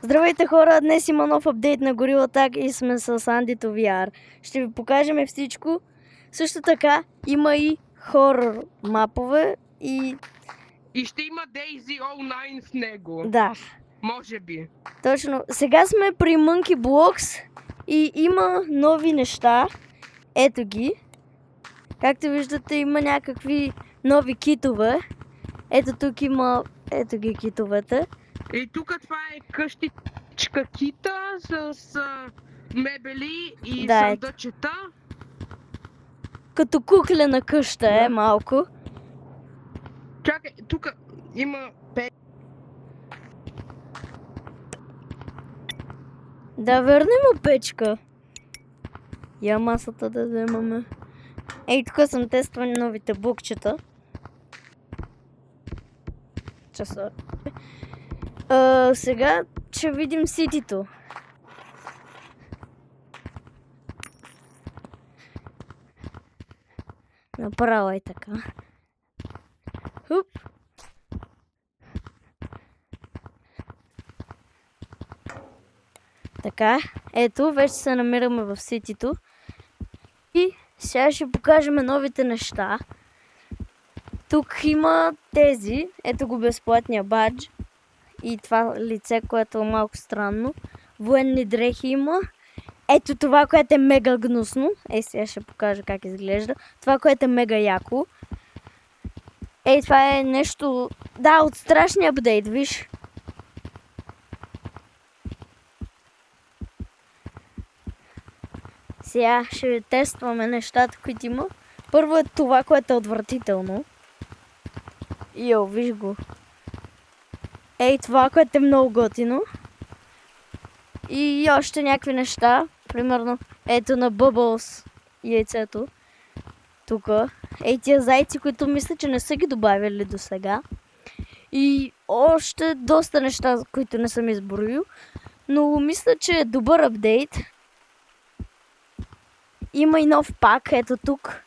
Здравейте хора, днес има нов апдейт на Gorilla Tag и сме с Andito VR. Ще ви покажем всичко. Също така има и хорор мапове и... И ще има Daisy All 9 в него. Да, Може би. точно. Сега сме при Monkey Blocks и има нови неща. Ето ги. Както виждате, има някакви нови китове. Ето тук има... Ето ги китовете. И тук това е къщичка кита с мебели и Да, съндъчета. Като куклена къща е малко. Чакай, тук има Да върнем печка. Я масата да вземаме. Ей, тук съм тествал новите блокчета. Часа. Сега ще видим ситито. Направо е така. Хуп. Така, ето, вече се намираме в ситито. И сега ще покажем новите неща. Тук има тези, ето го безплатния бадж. И това лице, което е малко странно. Военни дрехи има. Ето това, което е мега гнусно. Сега ще покажа как изглежда. Това, което е мега яко. Това е нещо... Да, от страшния апдейт, виж. Сега ще тестваме нещата, които има. Първо е това, което е отвратително. Йо, виж го. Това, което е много готино. И още някакви неща. Примерно, ето на Bubbles яйцето. Тука. Тия зайци, които мисля, че не са ги добавили до сега. И още доста неща, които не съм изброил. Но мисля, че е добър апдейт. Има и нов пак, ето тук.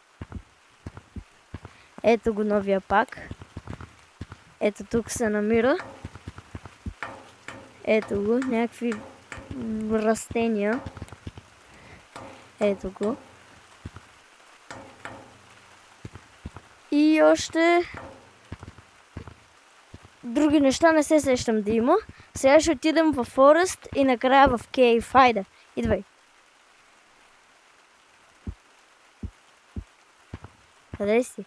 Ето го новия пак. Ето тук се намира. Ето го, някакви растения. Ето го. И още други неща не се сещам да има. Сега ще отидем в Форест и накрая в Кейв. Хайде, идвай. Къде си?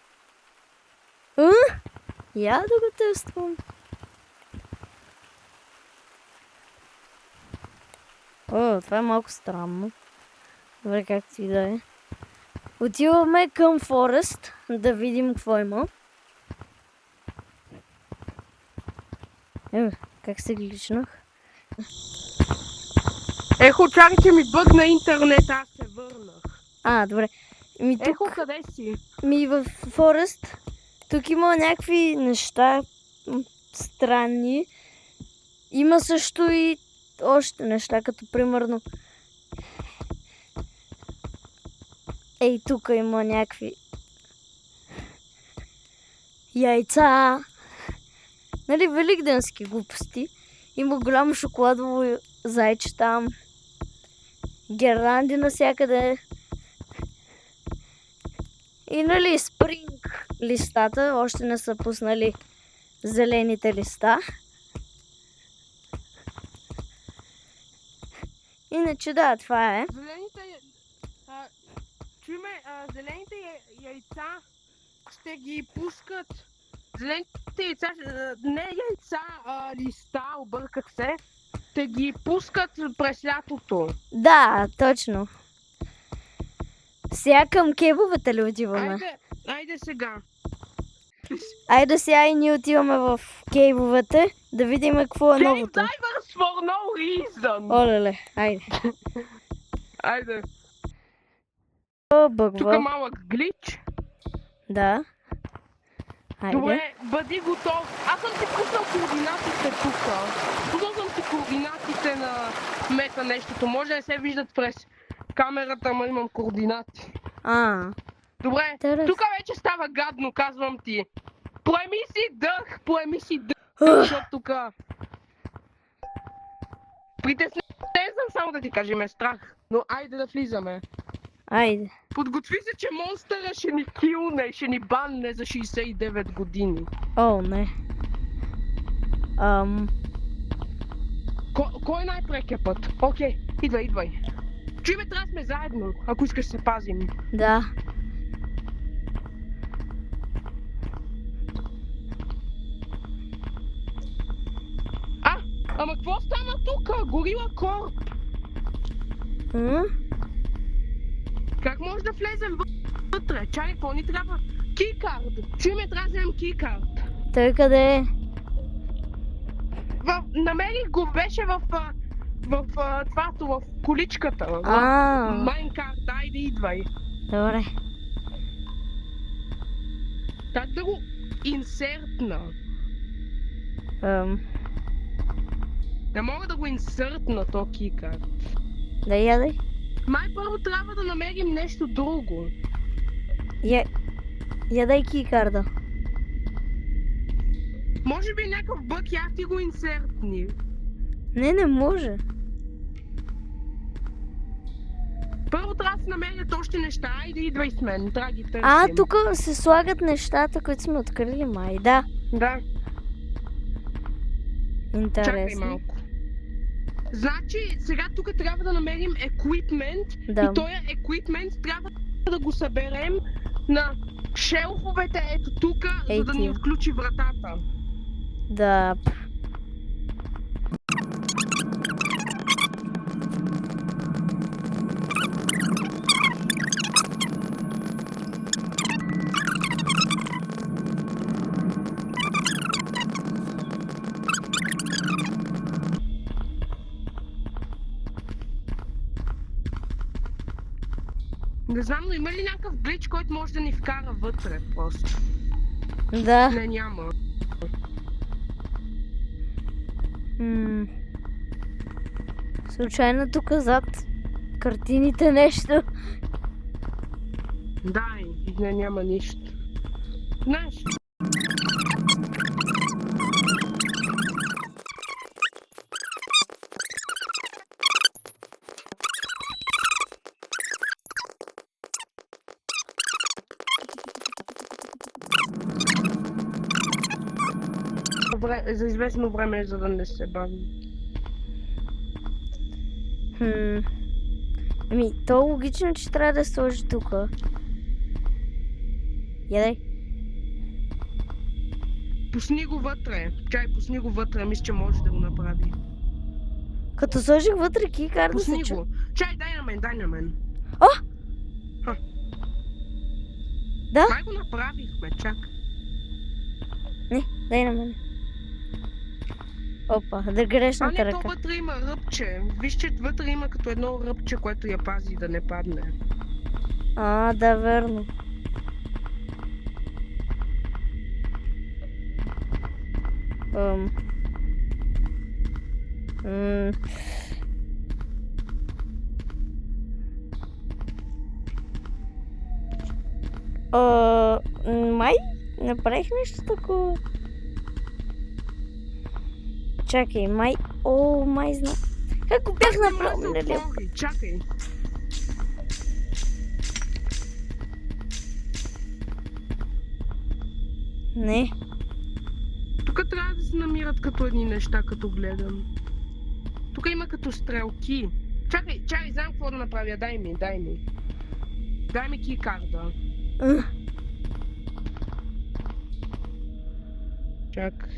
Я да го тествам. Това е малко странно. Добре, както и да е. Отиваме към Форест да видим какво има. Как се гличнах? чакай, че ми бъгна интернет, аз се върнах. Добре. Тук... къде си? в Форест. Тук има някакви неща странни. Има също и още неща, като примерно... тук има някакви яйца. Нали, великденски глупости. Има голямо шоколадово зайче там. Гирланди навсякъде. И нали, спринг листата. Още не са пуснали зелените листа. Иначе да, това е. Зелените яйца ще ги пускат. Зелените яйца, не яйца, листа, обърках се. Ще ги пускат през лятото. Да, точно. Сега към кебовете ли отиваме? Айде сега. Айде сега и ние отиваме в кейвовете, да видим какво е новото. Cave Divers for no reason! Олеле, айде. Айде. Бъгва. Тук малък глич. Да. Айде. Добре, бъди готов. Аз съм ти пуснал координатите тук. Пуснал съм ти координатите на мета нещото. Може да не се виждат през камерата, ама имам координати. Добре, тук вече става гадно, казвам ти. Поеми си дъх, защото тук... Притеснен съм, само да ти кажа, ме е страх. Но айде да влизаме. Айде. Подготви се, че монстъра ще ни килне, ще ни банне за 69 години. О, не. Кой е най-прекия път? Окей, идвай. Чуй ме, трябва да сме заедно, ако искаш да се пазим. Да. Ама какво стана тука? Горила Корп. Как може да влезем вътре? Чакай, какво ни трябва? Кейкард. Чуй ме, трябва да вземем кейкард. Той къде е? Намерих го, беше в твато, в количката. Майнкарт, айде идвай. Добре. Как да го инсертна? Не мога да го инсертна то кейкард. Да ядай. Май първо трябва да намерим нещо друго. Ядай кейкарда. Може би някакъв бък, я ти го инсертни. Не може. Първо трябва да се намерят още неща, айде идвай с мен, трябва да ги търсим. Тук се слагат нещата, които сме открили, май, да. Да. Интересно. Чакай малко. Значи, сега тук трябва да намерим еквипмент Да. и този еквипмент трябва да го съберем на шелфовете ето тук, за да ни включи вратата. Да. Не знам, но има ли някакъв глич, който може да ни вкара вътре просто? Да. Не, няма. Случайно тук зад картините нещо. Да, не, няма нищо. Знаеш? За известно време, за да не се бави. То е логично, че трябва да сложи тук. Ядай. Пусни го вътре. Пусни го вътре, мисля, че може да го направи. Като сложих вътре кейкарда Пусни го. Дай на мен. О! Да? Май го направихме, чакай. Не, дай на мен. Опа, да грешната ръка. То вътре има ръбче. Виж, че вътре има като едно ръбче, което я пази да не падне. Да, верно. Май направих нещо такова. Чакай, май знам. Как го бях направил? Чакай. Не. Тук трябва да се намират като едни неща, като гледам. Тук има като стрелки. Чакай, знам какво да направя. Дай ми. Дай ми кейкарда. Чакай.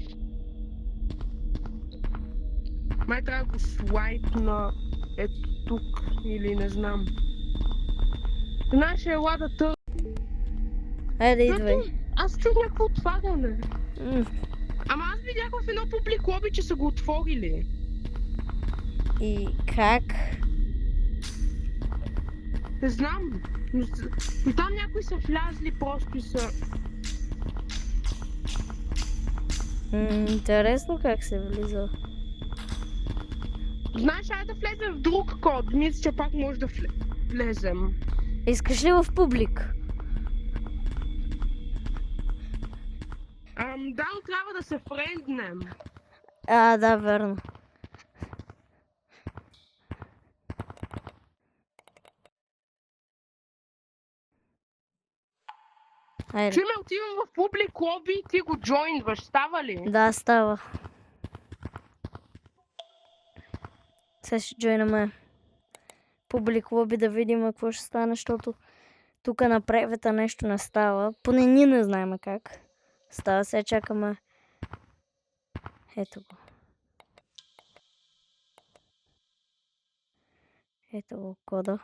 Май трябва да го слайпна ето тук или не знам. Знаеш, ела да тър... Айде, идвай. Аз чух някакво отваряне. Ама аз видях в едно публик лоби, че са го отворили. И как? Не знам. Но там някои са влязли просто и са... Интересно как се влиза. Знаеш, айде да влезем в друг код. Мисля, че пак може да влезем. Искаш ли в публик? Да, но трябва да се френднем. Да, верно. Айде. Чуй ме, отивам в публик лоби и ти го джойнваш. Става ли? Да, става. Сега ще джойнаме публик лоби да видим какво ще стане, защото тук на превета нещо не става. Поне ние не знаем как става. Сега чакаме. Ето го. Ето го кода.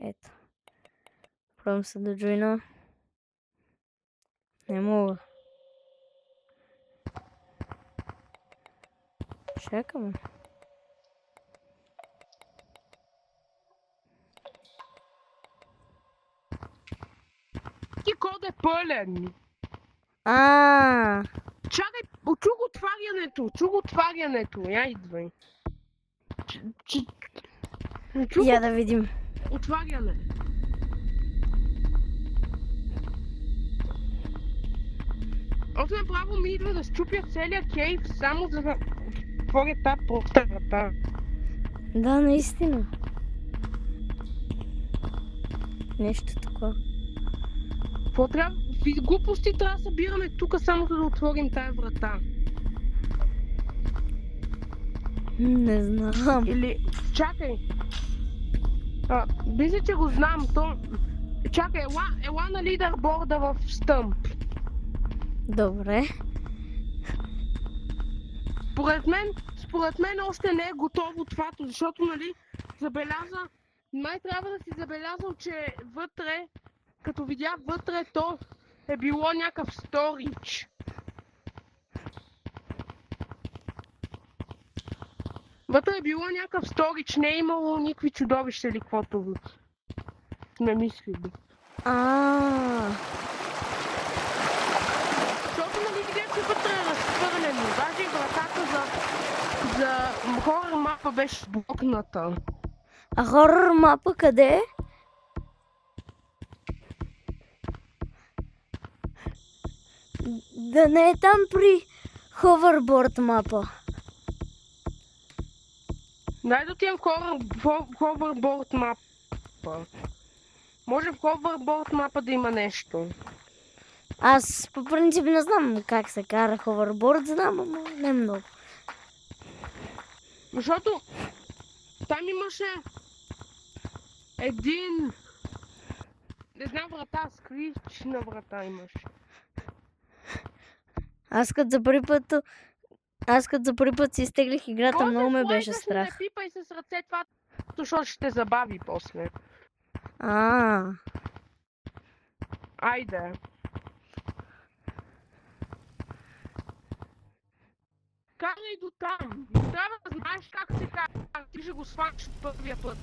Ето. Пробвам се да джойна. Не мога. Чакаме. Ти код е пълен. Чакай, чух отварянето. Я идвай. Чух Я да видим. отваряне. Още направо ми идва да щупя целия кейв, само за да отворя тази проста врата. Да, наистина. Нещо такова. Какво трябва? Глупости трябва да събираме тук, само за да отворим тая врата. Не знам. Или, чакай. Мисля, че го знам. Чакай, ела на лидерборда в стъмп. Добре. Според мен още не е готово това, защото, нали, май трябва да си забелязал, че вътре, като видях вътре, то е било някакъв сторич. Вътре е било някакъв сторич, не е имало никакви чудовища или каквото сме мислили. Защото, нали, видях, че вътре е разхвърлено. Даже и вратата за хорър мапа беше блокната. А хорър мапа къде е? Да не е там при ховерборд мапа. Дай да отидем в ховерборд мапа. Може в ховерборд мапа да има нещо. Аз по принцип не знам как се кара ховерборд, знам, но не много. Защото там имаше един... Не знам врата, скрична врата имаше. Аз като за първи път си изтеглих играта, много ме беше страх. Не пипай с ръце това, защото ще те забави после. Айде. Карай до там. Трябва да знаеш как се кара. Ти ще го сванеш от първия път.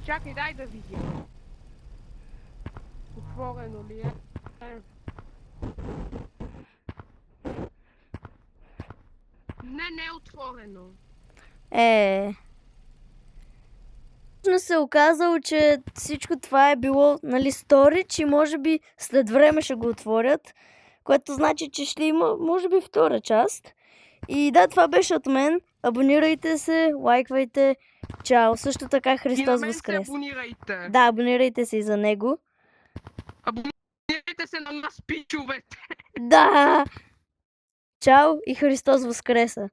Чакай, дай да видим. Отворено ли е? Не е отворено. Не се оказало, че всичко това е било, нали, сторич и може би след време ще го отворят, което значи, че ще има, може би, втора част. И да, това беше от мен. Абонирайте се, лайквайте. Чао. Също така Христос Воскрес. И на мен се абонирайте. Да, абонирайте се и за него. Абонирайте се на нас, пичовете. Да! Чао и Христос Воскреса!